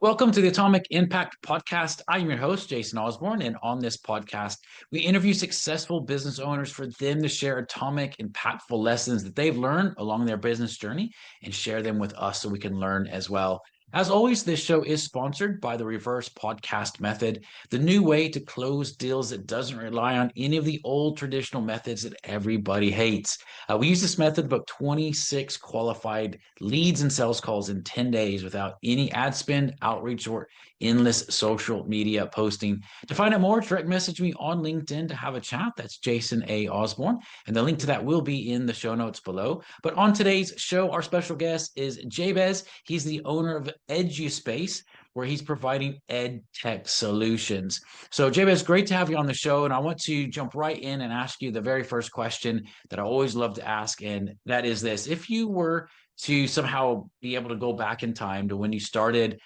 Welcome to the Atomic Impact Podcast. I'm your host, Jason Osborn, and on this podcast, we interview successful business owners for them to share atomic, impactful lessons that they've learned along their business journey and share them with us so we can learn as well. As always, this show is sponsored by the reverse podcast method, the new way to close deals that doesn't rely on any of the old traditional methods that everybody hates. We use this method about 26 qualified leads and sales calls in 10 days without any ad spend, outreach, or endless social media posting. To find out more, direct message me on LinkedIn to have a chat. That's Jason A. Osborn. And the link to that will be in the show notes below. But on today's show, our special guest is Jabez. He's the owner of Eduspace, where he's providing EdTech solutions. So, Jabez, great to have you on the show. And I want to jump right in and ask you the very first question that I always love to ask. And that is this: if you were to somehow be able to go back in time to when you started,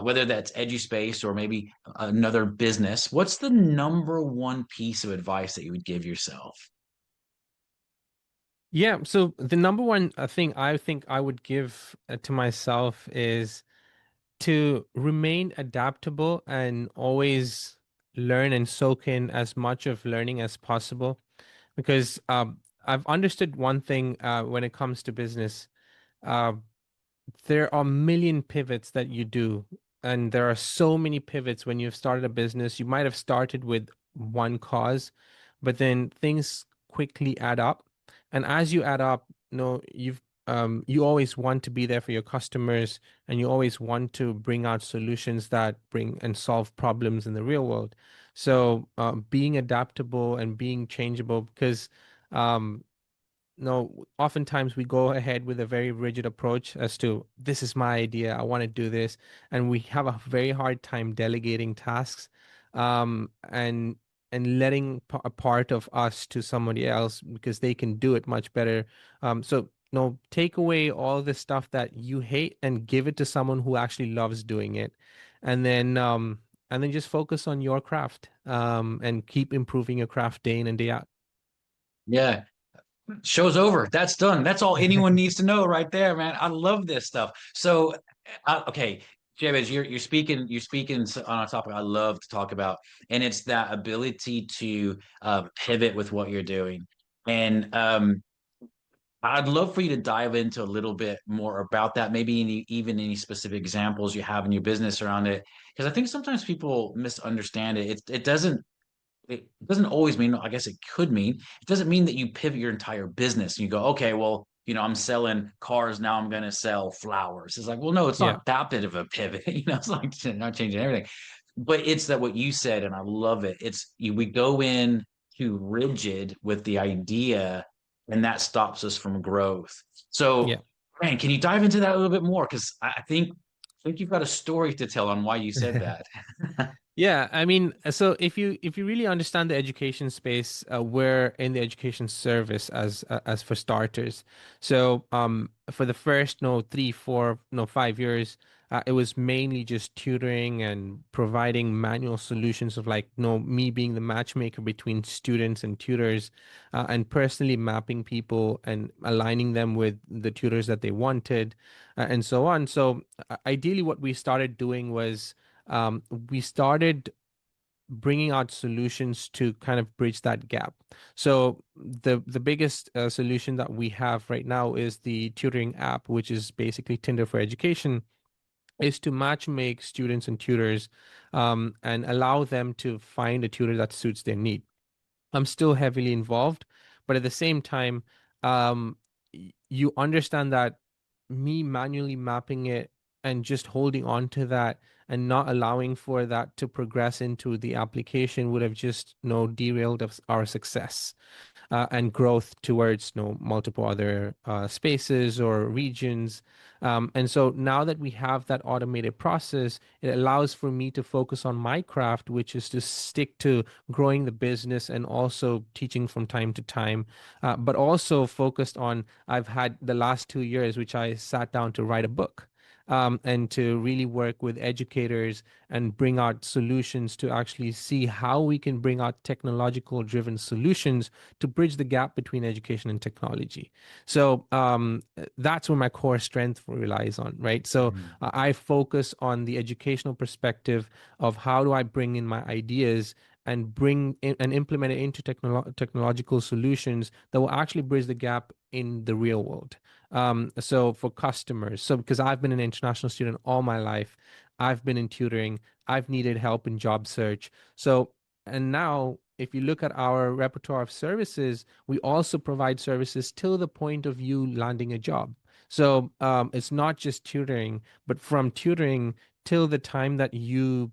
whether that's EduSpace or maybe another business, what's the number one piece of advice that you would give yourself? Yeah, so the number one thing I think I would give to myself is to remain adaptable and always learn and soak in as much of learning as possible. Because I've understood one thing when it comes to business. Uh, there are a million pivots that you do, and there are so many pivots when you've started a business. You might have started with one cause, but then things quickly add up. And as you add up, you always want to be there for your customers, and you always want to bring out solutions that bring and solve problems in the real world. So being adaptable and being changeable, because um, no, oftentimes we go ahead with a very rigid approach as to this is my idea, I want to do this, and we have a very hard time delegating tasks, and letting a part of us to somebody else because they can do it much better. So no, take away all the stuff that you hate and give it to someone who actually loves doing it, and then just focus on your craft, and keep improving your craft day in and day out. Yeah, show's over. That's done. That's all anyone needs to know right there, man. I love this stuff. So, okay, Jabez, you're speaking on a topic I love to talk about, and it's that ability to pivot with what you're doing. And I'd love for you to dive into a little bit more about that, maybe even any specific examples you have in your business around it, because I think sometimes people misunderstand it. It doesn't always mean, I guess it could mean, it doesn't mean that you pivot your entire business and you go, okay, well, I'm selling cars, now I'm going to sell flowers. It's like, well, no, it's Yeah. not that bit of a pivot. It's like not changing everything. But it's that what you said, and I love it. We go in too rigid with the idea, and that stops us from growth. So, Yeah. man, can you dive into that a little bit more? Because I think you've got a story to tell on why you said that. Yeah, I mean, so if you really understand the education space, we're in the education service as for starters. So for the first 3, 4, 5 years, it was mainly just tutoring and providing manual solutions of like me being the matchmaker between students and tutors, and personally mapping people and aligning them with the tutors that they wanted, and so on. So ideally, what we started doing was we started bringing out solutions to kind of bridge that gap. So the biggest solution that we have right now is the tutoring app, which is basically Tinder for education, is to match make students and tutors, and allow them to find a tutor that suits their need. I'm still heavily involved, but at the same time, you understand that me manually mapping it and just holding on to that and not allowing for that to progress into the application would have just derailed our success, and growth towards multiple other spaces or regions. And so now that we have that automated process, it allows for me to focus on my craft, which is to stick to growing the business and also teaching from time to time, but also focused on I've had the last 2 years, which I sat down to write a book. and to really work with educators and bring out solutions to actually see how we can bring out technological driven solutions to bridge the gap between education and technology. So that's where my core strength relies on, right? So I focus on the educational perspective of how do I bring in my ideas and bring in and implement it into technological solutions that will actually bridge the gap in the real world. So for customers, so because I've been an international student all my life, I've been in tutoring, I've needed help in job search. So, and now if you look at our repertoire of services, we also provide services till the point of you landing a job. So it's not just tutoring, but from tutoring till the time that you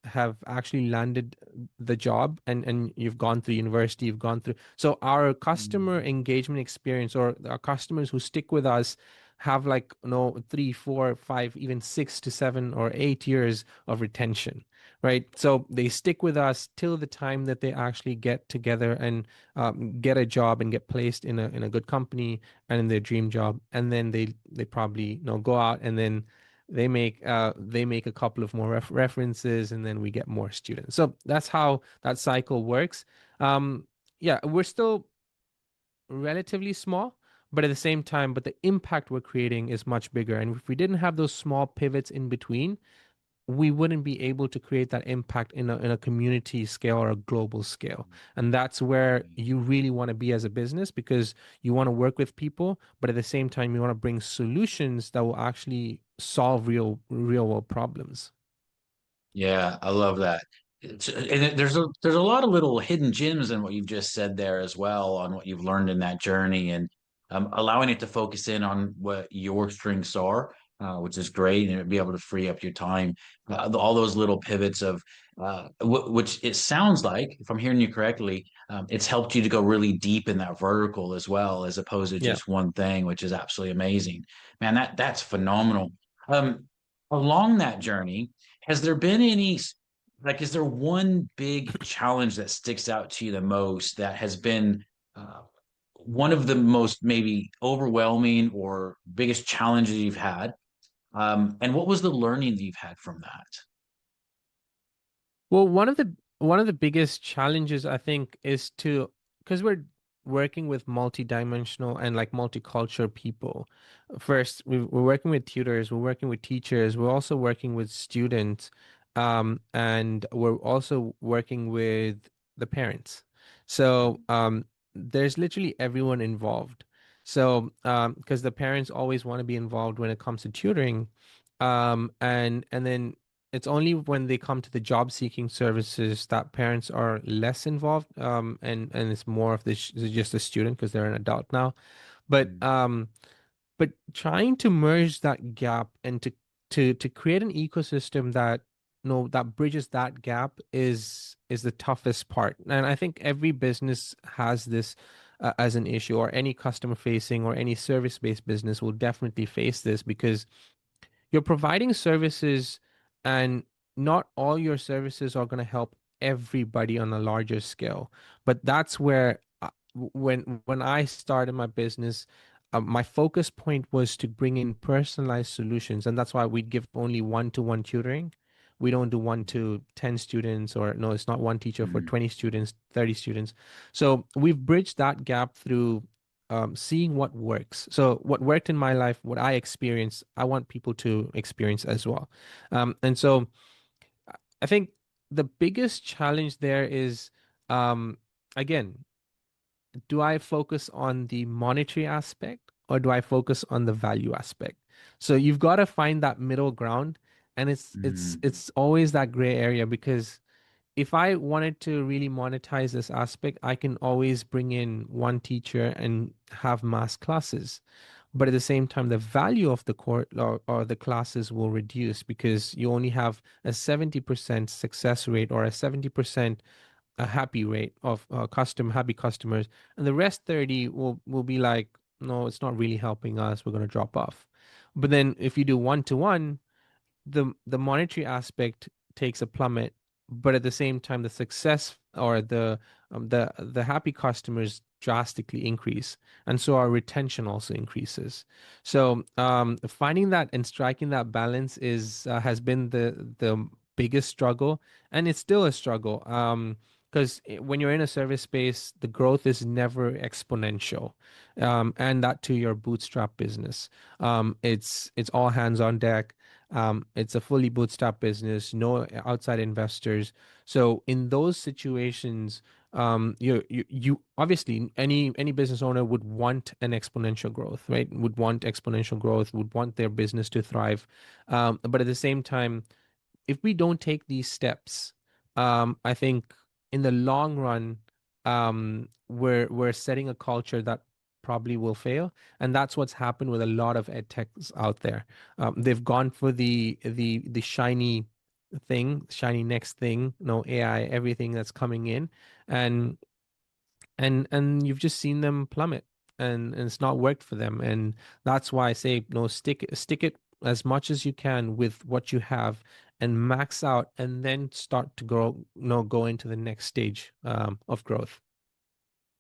have actually landed the job and you've gone through university, you've gone through. So our customer engagement experience, or our customers who stick with us, have like, 3, 4, 5, even 6 to 7 or 8 years of retention, right? So they stick with us till the time that they actually get together and get a job and get placed in a good company and in their dream job, and then they probably go out, and then they make a couple of more references, and then we get more students. So that's how that cycle works. Yeah, we're still relatively small, but at the same time, but the impact we're creating is much bigger. And if we didn't have those small pivots in between, we wouldn't be able to create that impact in a community scale or a global scale. And that's where you really want to be as a business, because you want to work with people, but at the same time, you want to bring solutions that will actually solve real world problems. Yeah, I love that. There's a lot of little hidden gems in what you just said there as well, on what you've learned in that journey, and allowing it to focus in on what your strengths are, which is great, and be able to free up your time. All those little pivots of which it sounds like, if I'm hearing you correctly, it's helped you to go really deep in that vertical as well, as opposed to Yeah. just one thing, which is absolutely amazing. Man, that's phenomenal. Um, Along that journey, has there been any, like, is there one big challenge that sticks out to you the most, that has been uh, one of the most maybe overwhelming or biggest challenges you've had? And what was the learning that you've had from that? Well, one of the biggest challenges, I think, is to, because we're working with multidimensional and like multicultural people. First, we're working with tutors, we're working with teachers, we're also working with students, and we're also working with the parents. So there's literally everyone involved. So because the parents always want to be involved when it comes to tutoring, and then it's only when they come to the job seeking services that parents are less involved, and it's more of this just a student because they're an adult now. But Mm, um, but trying to merge that gap and to create an ecosystem that that bridges that gap is the toughest part. And I think every business has this as an issue, or any customer facing or any service based business will definitely face this, because you're providing services, and not all your services are going to help everybody on a larger scale. But that's where when I started my business, my focus point was to bring in personalized solutions, and that's why we'd give only one-to-one tutoring. We don't do one to 10 students, or no, it's not one teacher for mm, 20 students, 30 students. So we've bridged that gap through seeing what works. So what worked in my life, what I experienced, I want people to experience as well. And so I think the biggest challenge there is, um, again, do I focus on the monetary aspect, or do I focus on the value aspect? So you've got to find that middle ground, and it's it's mm, it's always that gray area, because if I wanted to really monetize this aspect, I can always bring in one teacher and have mass classes. But at the same time, the value of the course, or the classes, will reduce, because you only have a 70% success rate, or a 70% a happy rate of happy customers, and the rest 30 will be like, no, it's not really helping us, we're going to drop off. But then if you do one-to-one, the monetary aspect takes a plummet, but at the same time, the success, or the happy customers drastically increase, and so our retention also increases. So finding that and striking that balance is has been the biggest struggle, and it's still a struggle. Because when you're in a service space, the growth is never exponential, and that to your bootstrap business. It's all hands on deck. It's a fully bootstrap business, no outside investors. So in those situations, you obviously any business owner would want an exponential growth, right? Would want exponential growth, would want their business to thrive. But at the same time, if we don't take these steps, I think in the long run, we're setting a culture that probably will fail, and that's what's happened with a lot of ed techs out there. They've gone for the shiny thing, shiny next thing, AI, everything that's coming in, and and you've just seen them plummet, and it's not worked for them, and that's why I say no, stick it as much as you can with what you have and max out, and then start to grow, go into the next stage of growth.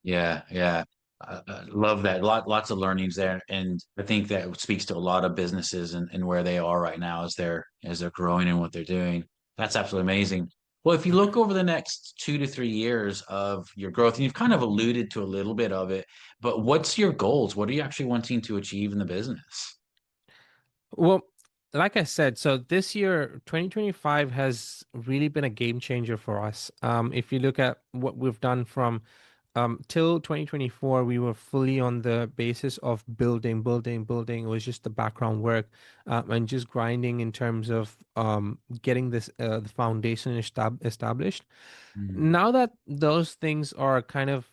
Yeah, yeah. I love that. Lots of learnings there, and I think that speaks to a lot of businesses and where they are right now as they're growing and what they're doing. That's absolutely amazing. Well, if you look over the next 2 to 3 years of your growth, and you've kind of alluded to a little bit of it, but what's your goals? What are you actually wanting to achieve in the business? Well, like I said, so this year, 2025 has really been a game changer for us. If you look at what we've done from till 2024, we were fully on the basis of building, building, building. It was just the background work, and just grinding in terms of getting this the foundation established. Mm. Now that those things are kind of,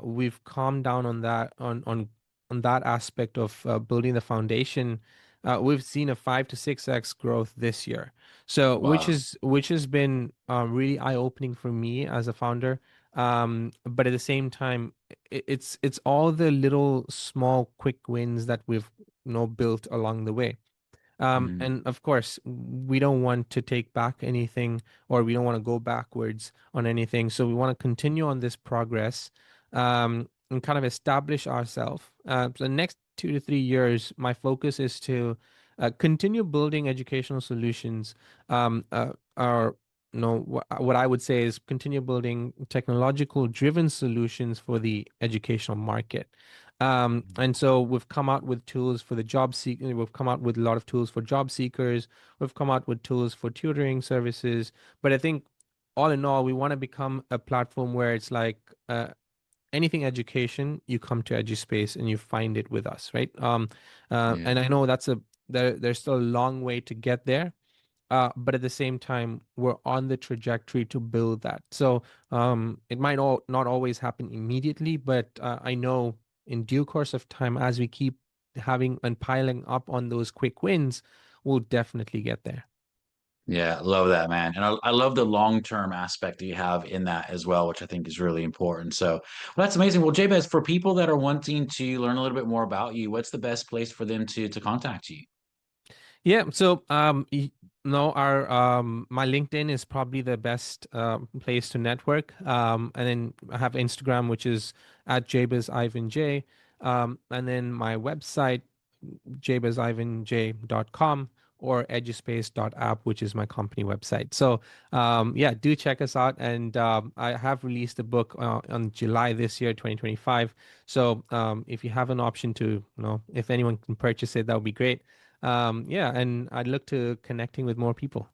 we've calmed down on that, on that aspect of building the foundation. We've seen a 5 to 6x growth this year, so Wow. which has been really eye-opening for me as a founder. But at the same time, it's all the little small quick wins that we've, built along the way. Mm. And of course, we don't want to take back anything, or we don't want to go backwards on anything. So we want to continue on this progress, and kind of establish ourselves. For the next 2 to 3 years, my focus is to continue building educational solutions. Or, what I would say is continue building technological driven solutions for the educational market. And so we've come out with tools for the job seeker. We've come out with a lot of tools for job seekers. We've come out with tools for tutoring services. But I think all in all, we want to become a platform where it's like anything education, you come to Eduspace and you find it with us, right? Yeah. And I know there's still a long way to get there, but at the same time, we're on the trajectory to build that. So it might not always happen immediately, but I know in due course of time, as we keep having and piling up on those quick wins, we'll definitely get there. Yeah, love that, man. And I love the long-term aspect that you have in that as well, which I think is really important. So, well, that's amazing. Well, Jabez, for people that are wanting to learn a little bit more about you, what's the best place for them to contact you? Yeah, so no, our my LinkedIn is probably the best place to network. And then I have Instagram, which is at Jabez Ivan J. And then my website, jabezivanj.com, or eduspace.app, which is my company website. So yeah, do check us out. And I have released a book on July this year, 2025. So if you have an option to, if anyone can purchase it, that would be great. Yeah, and I'd look to connecting with more people.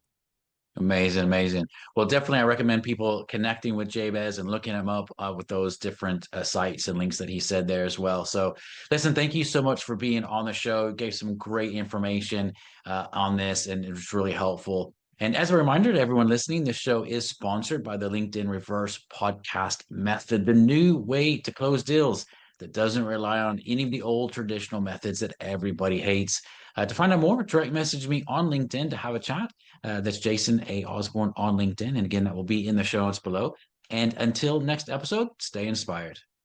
Amazing, amazing. Well, definitely, I recommend people connecting with Jabez and looking him up with those different sites and links that he said there as well. So, listen, thank you so much for being on the show. Gave some great information on this, and it was really helpful. And as a reminder to everyone listening, this show is sponsored by the LinkedIn Reverse Podcast Method, the new way to close deals that doesn't rely on any of the old traditional methods that everybody hates. To find out more, direct message me on LinkedIn to have a chat. That's Jason A. Osborn on LinkedIn. And again, that will be in the show notes below. And until next episode, stay inspired.